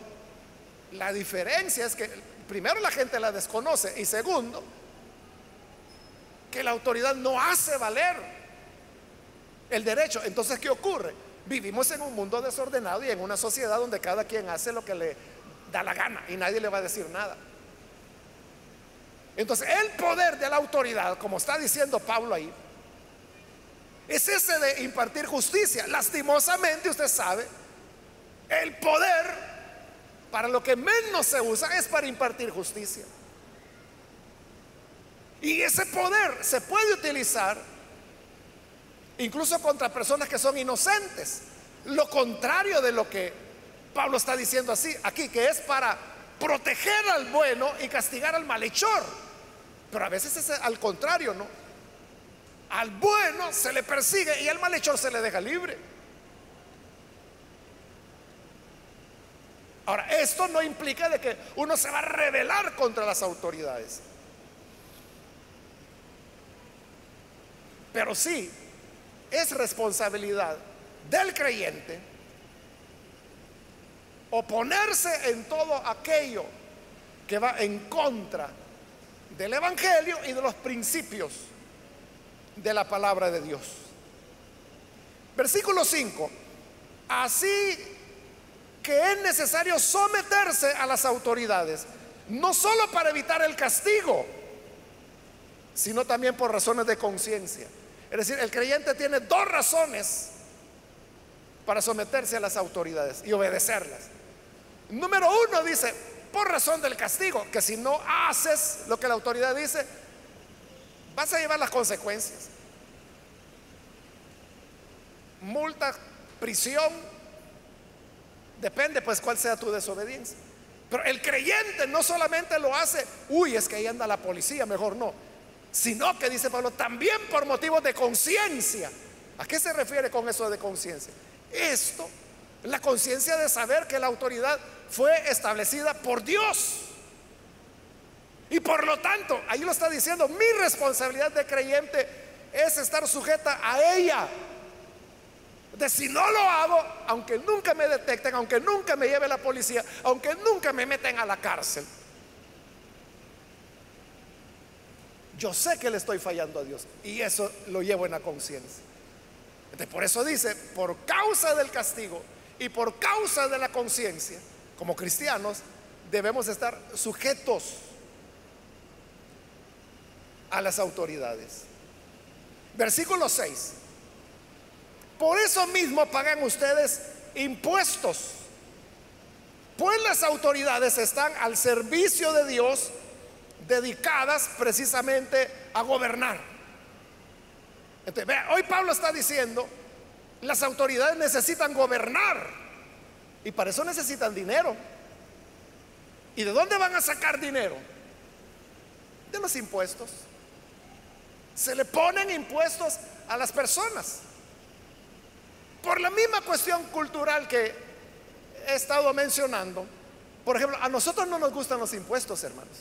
La diferencia es que primero la gente la desconoce y segundo, que la autoridad no hace valer el derecho. Entonces, ¿qué ocurre? Vivimos en un mundo desordenado y en una sociedad donde cada quien hace lo que le da la gana y nadie le va a decir nada. Entonces, el poder de la autoridad, como está diciendo Pablo ahí, es ese de impartir justicia. Lastimosamente, usted sabe, El poder, para lo que menos se usa, es para impartir justicia. Y ese poder se puede utilizar incluso contra personas que son inocentes. Lo contrario de lo que Pablo está diciendo así aquí, que es para proteger al bueno y castigar al malhechor. Pero a veces es al contrario, ¿no? Al bueno se le persigue y al malhechor se le deja libre. Ahora, esto no implica de que uno se va a rebelar contra las autoridades, pero sí es responsabilidad del creyente oponerse en todo aquello que va en contra del evangelio y de los principios de la palabra de Dios. Versículo 5: así que es necesario someterse a las autoridades, no solo para evitar el castigo, sino también por razones de conciencia. Es decir, el creyente tiene dos razones para someterse a las autoridades y obedecerlas. Número uno, dice, por razón del castigo, que si no haces lo que la autoridad dice, vas a llevar las consecuencias: multa, prisión. Depende pues cuál sea tu desobediencia. Pero el creyente no solamente lo hace, uy, es que ahí anda la policía, mejor no, sino que, dice Pablo, también por motivos de conciencia. ¿A qué se refiere con eso de conciencia? Esto, la conciencia de saber que la autoridad fue establecida por Dios, y por lo tanto, ahí lo está diciendo, mi responsabilidad de creyente es estar sujeta a ella. De si no lo hago, aunque nunca me detecten, aunque nunca me lleve la policía, aunque nunca me metan a la cárcel, yo sé que le estoy fallando a Dios, y eso lo llevo en la conciencia. Por eso dice, por causa del castigo y por causa de la conciencia, como cristianos debemos estar sujetos a las autoridades. Versículo 6: por eso mismo pagan ustedes impuestos, pues las autoridades están al servicio de Dios, dedicadas precisamente a gobernar. Entonces, vea, hoy Pablo está diciendo, las autoridades necesitan gobernar, y para eso necesitan dinero. ¿Y de dónde van a sacar dinero? De los impuestos. Se le ponen impuestos a las personas. Por la misma cuestión cultural que he estado mencionando. Por ejemplo, a nosotros no nos gustan los impuestos, hermanos.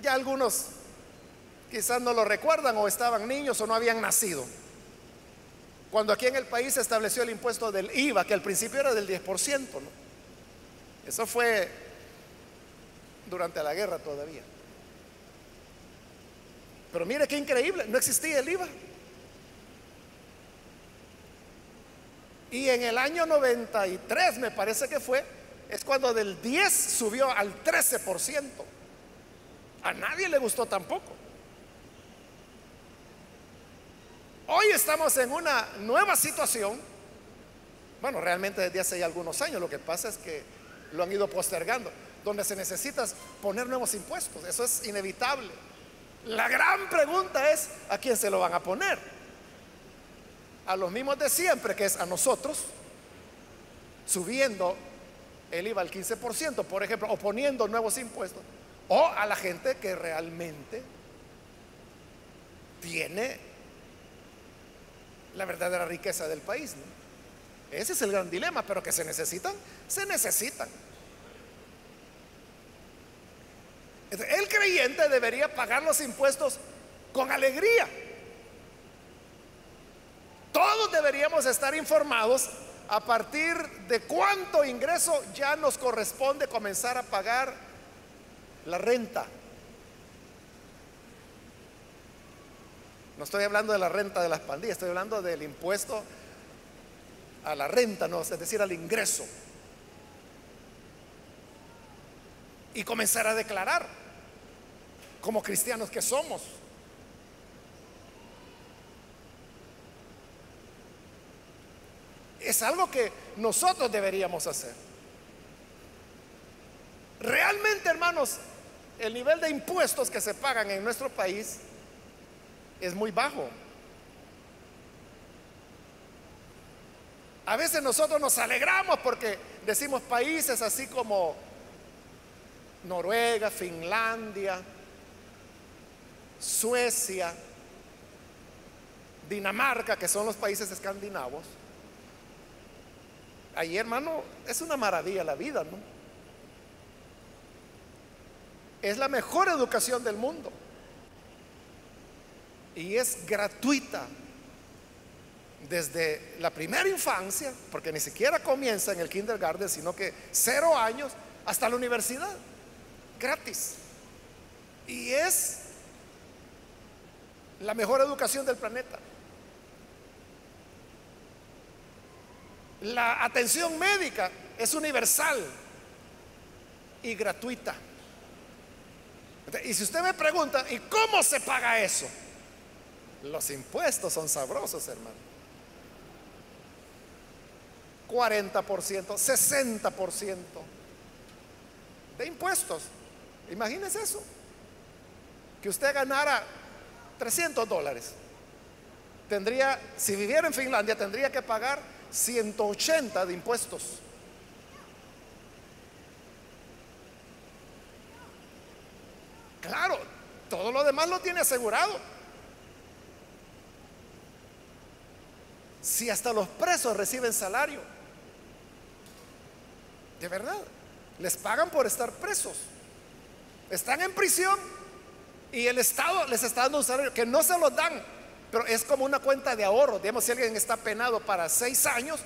Ya algunos quizás no lo recuerdan, o estaban niños o no habían nacido cuando aquí en el país se estableció el impuesto del IVA, que al principio era del 10%, ¿no? Eso fue durante la guerra todavía. Pero mire qué increíble, no existía el IVA. Y en el año 93, me parece que fue, es cuando del 10 subió al 13%. A nadie le gustó tampoco. Hoy estamos en una nueva situación. Bueno, realmente desde hace ya algunos años. Lo que pasa es que lo han ido postergando, donde se necesita poner nuevos impuestos. Eso es inevitable. La gran pregunta es, ¿a quién se lo van a poner? A los mismos de siempre, que es a nosotros, subiendo el IVA al 15%, por ejemplo, o poniendo nuevos impuestos, o a la gente que realmente tiene la verdadera riqueza del país, ¿no? Ese es el gran dilema, pero que se necesitan, se necesitan. El creyente debería pagar los impuestos con alegría. Todos deberíamos estar informados a partir de cuánto ingreso ya nos corresponde comenzar a pagar la renta. No estoy hablando de la renta de las pandillas, estoy hablando del impuesto a la renta, no, es decir, al ingreso. Y comenzar a declarar como cristianos que somos. es algo que nosotros deberíamos hacer. Realmente, hermanos, el nivel de impuestos que se pagan en nuestro país es muy bajo. A veces nosotros nos alegramos porque decimos países así como Noruega, Finlandia, Suecia, Dinamarca, que son los países escandinavos. Ahí, hermano, es una maravilla la vida, ¿no? Es la mejor educación del mundo y es gratuita desde la primera infancia, porque ni siquiera comienza en el kindergarten, sino que 0 años hasta la universidad, gratis. Y es la mejor educación del planeta. La atención médica es universal y gratuita. Y si usted me pregunta, ¿y cómo se paga eso? Los impuestos son sabrosos, hermano. 40%, 60% de impuestos. Imagínese eso. Que usted ganara $300. Tendría, si viviera en Finlandia, tendría que pagar 180 de impuestos. Claro, todo lo demás lo tiene asegurado. Si hasta los presos reciben salario, de verdad, les pagan por estar presos. Están en prisión y el Estado les está dando un salario que no se los dan, pero es como una cuenta de ahorro. Digamos, si alguien está penado para 6 años,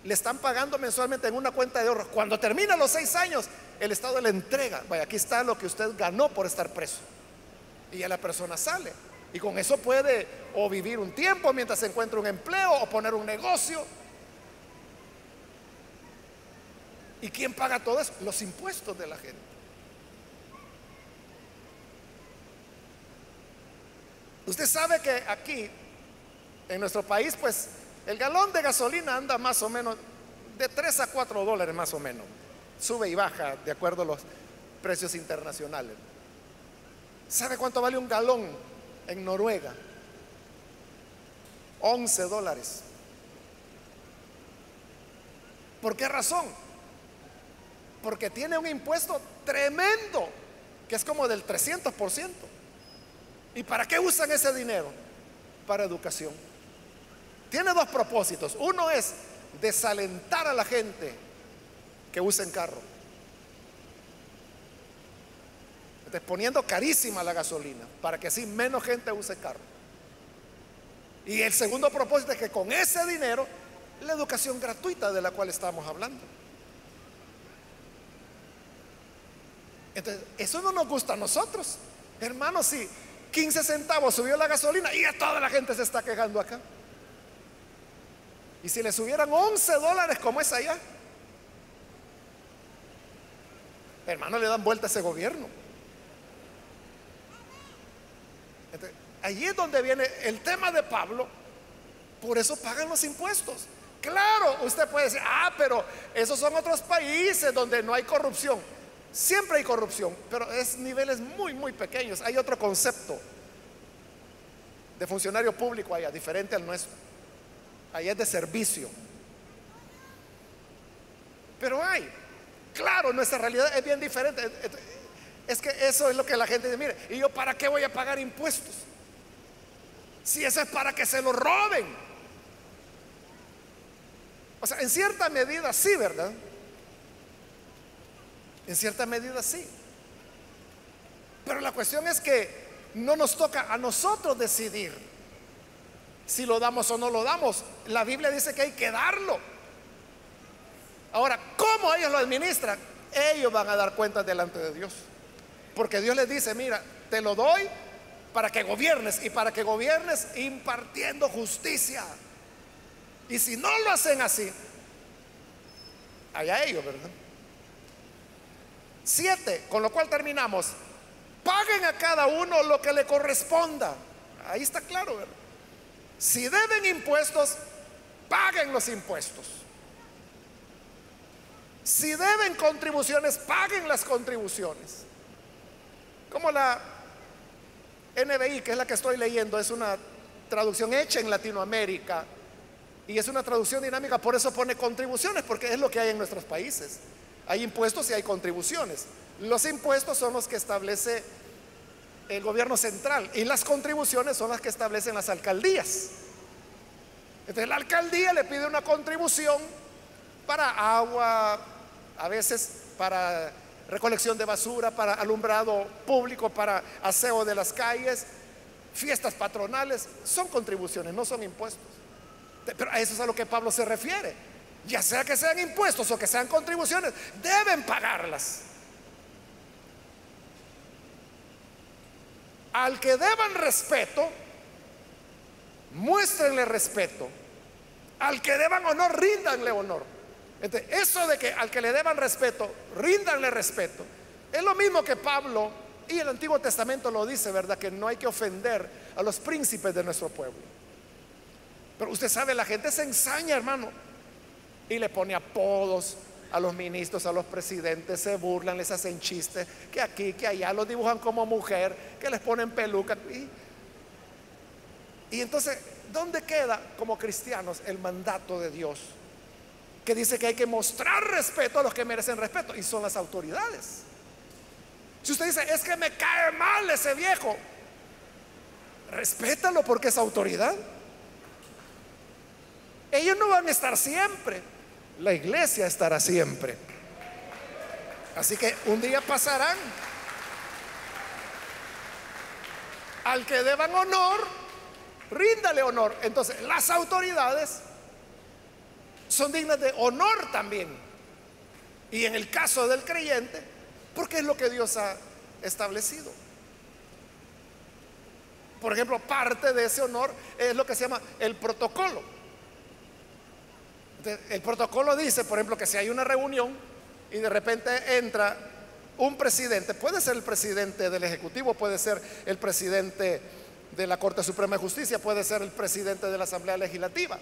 le están pagando mensualmente en una cuenta de ahorro. Cuando termina los 6 años, el Estado le entrega, vaya, aquí está lo que usted ganó por estar preso. Y ya la persona sale. Y con eso puede o vivir un tiempo mientras se encuentra un empleo o poner un negocio. ¿Y quién paga todo eso? Los impuestos de la gente. Usted sabe que aquí, en nuestro país, pues el galón de gasolina anda más o menos de $3 a $4 más o menos. Sube y baja de acuerdo a los precios internacionales. ¿Sabe cuánto vale un galón en Noruega? $11. ¿Por qué razón? Porque tiene un impuesto tremendo, que es como del 300%. ¿Y para qué usan ese dinero? Para educación. Tiene 2 propósitos. Uno es desalentar a la gente que usen carro. Entonces, poniendo carísima la gasolina para que así menos gente use carro. Y el segundo propósito es que con ese dinero, la educación gratuita de la cual estamos hablando. Entonces, eso no nos gusta a nosotros, hermanos. Si 15 centavos subió la gasolina y ya toda la gente se está quejando acá. Y si le subieran $11 como es allá, hermano, le dan vuelta a ese gobierno. Entonces, allí es donde viene el tema de Pablo. Por eso pagan los impuestos. Claro, usted puede decir, pero esos son otros países donde no hay corrupción. Siempre hay corrupción, pero es niveles muy, muy pequeños. Hay otro concepto de funcionario público allá, diferente al nuestro. Allá es de servicio. Pero claro, nuestra realidad es bien diferente. Es que eso es lo que la gente dice, mire, ¿y yo para qué voy a pagar impuestos? Si eso es para que se lo roben. O sea, en cierta medida sí, ¿verdad? En cierta medida sí. Pero la cuestión es que no nos toca a nosotros decidir si lo damos o no lo damos. La Biblia dice que hay que darlo. Ahora, ¿cómo ellos lo administran? Ellos van a dar cuentas delante de Dios. Porque Dios les dice, mira, te lo doy para que gobiernes, y para que gobiernes impartiendo justicia. Y si no lo hacen así, allá ellos, ¿verdad? 7, con lo cual terminamos. Paguen a cada uno lo que le corresponda. Ahí está claro, ¿verdad? Si deben impuestos, paguen los impuestos. Si deben contribuciones, paguen las contribuciones. Como la NBI, que es la que estoy leyendo, es una traducción hecha en Latinoamérica y es una traducción dinámica, por eso pone contribuciones, porque es lo que hay en nuestros países. Hay impuestos y hay contribuciones. Los impuestos son los que establece el gobierno central y las contribuciones son las que establecen las alcaldías. Entonces la alcaldía le pide una contribución para agua, a veces para recolección de basura, para alumbrado público, para aseo de las calles, fiestas patronales. Son contribuciones, no son impuestos. Pero a eso es a lo que Pablo se refiere. Ya sea que sean impuestos o que sean contribuciones, deben pagarlas. Al que deban respeto, muéstrenle respeto. Al que deban honor, ríndanle honor. Entonces, eso de que al que le deban respeto, ríndanle respeto, es lo mismo que Pablo, y el Antiguo Testamento lo dice, ¿verdad? Que no hay que ofender a los príncipes de nuestro pueblo. Pero usted sabe, la gente se ensaña, hermano, y le pone apodos a los ministros, a los presidentes, se burlan, les hacen chistes, que aquí, que allá, los dibujan como mujer, que les ponen peluca. Y entonces, ¿dónde queda como cristianos el mandato de Dios? Que dice que hay que mostrar respeto a los que merecen respeto, y son las autoridades. Si usted dice, es que me cae mal ese viejo, respétalo porque es autoridad. Ellos no van a estar siempre, la iglesia estará siempre. Así que un día pasarán. Al que deban honor, ríndale honor. Entonces las autoridades son dignas de honor también. Y en el caso del creyente, porque es lo que Dios ha establecido. Por ejemplo, parte de ese honor es lo que se llama el protocolo. El protocolo dice, por ejemplo, que si hay una reunión y de repente entra un presidente, puede ser el presidente del Ejecutivo, puede ser el presidente de la Corte Suprema de Justicia, puede ser el presidente de la Asamblea Legislativa,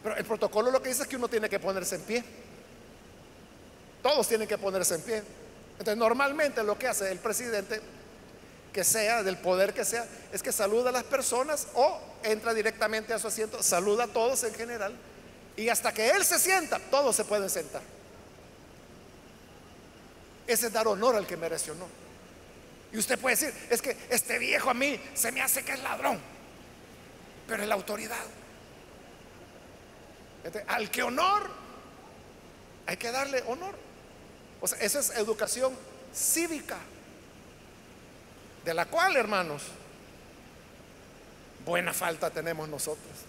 pero el protocolo lo que dice es que uno tiene que ponerse en pie. Todos tienen que ponerse en pie. Entonces normalmente lo que hace el presidente, que sea del poder que sea, es que saluda a las personas o entra directamente a su asiento, saluda a todos en general, y hasta que él se sienta, todos se pueden sentar. Ese es dar honor al que merece honor. Y usted puede decir, es que este viejo a mí se me hace que es ladrón, pero es la autoridad. Entonces, al que honor, hay que darle honor. O sea, esa es educación cívica, de la cual, hermanos, buena falta tenemos nosotros.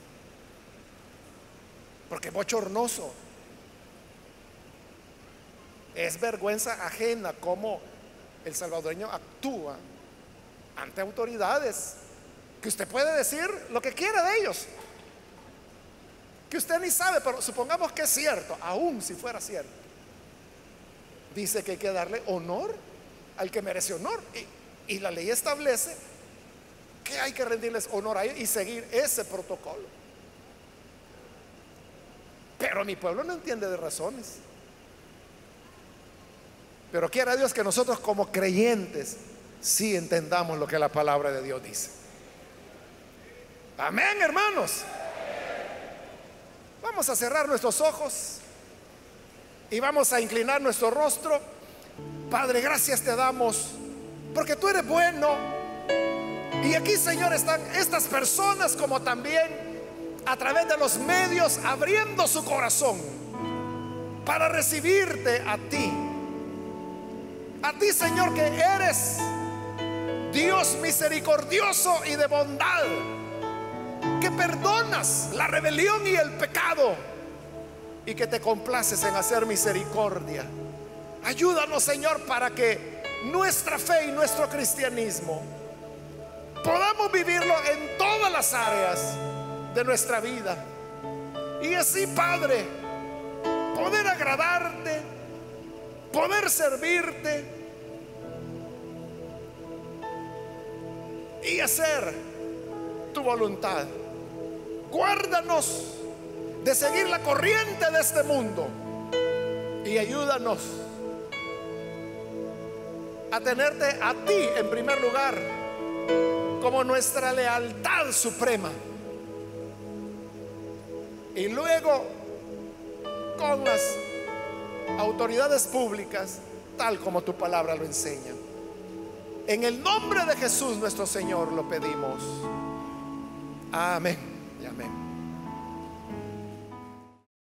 Porque es bochornoso, es vergüenza ajena cómo el salvadoreño actúa ante autoridades que usted puede decir lo que quiera de ellos, que usted ni sabe, pero supongamos que es cierto. Aún si fuera cierto, dice que hay que darle honor al que merece honor, y la ley establece que hay que rendirles honor a ellos y seguir ese protocolo. Pero mi pueblo no entiende de razones. Pero quiera Dios que nosotros como creyentes sí entendamos lo que la palabra de Dios dice. Amén, hermanos. Vamos a cerrar nuestros ojos y vamos a inclinar nuestro rostro. Padre, gracias te damos porque tú eres bueno. Y aquí, Señor, están estas personas, como también a través de los medios, abriendo su corazón para recibirte a ti. A ti, Señor, que eres Dios misericordioso y de bondad, que perdonas la rebelión y el pecado y que te complaces en hacer misericordia. Ayúdanos, Señor, para que nuestra fe y nuestro cristianismo podamos vivirlo en todas las áreas de nuestra vida, y así, Padre, poder agradarte, poder servirte y hacer tu voluntad. Guárdanos de seguir la corriente de este mundo, y ayúdanos a tenerte a ti en primer lugar como nuestra lealtad suprema, y luego con las autoridades públicas, tal como tu palabra lo enseña. En el nombre de Jesús nuestro Señor lo pedimos. Amén y amén.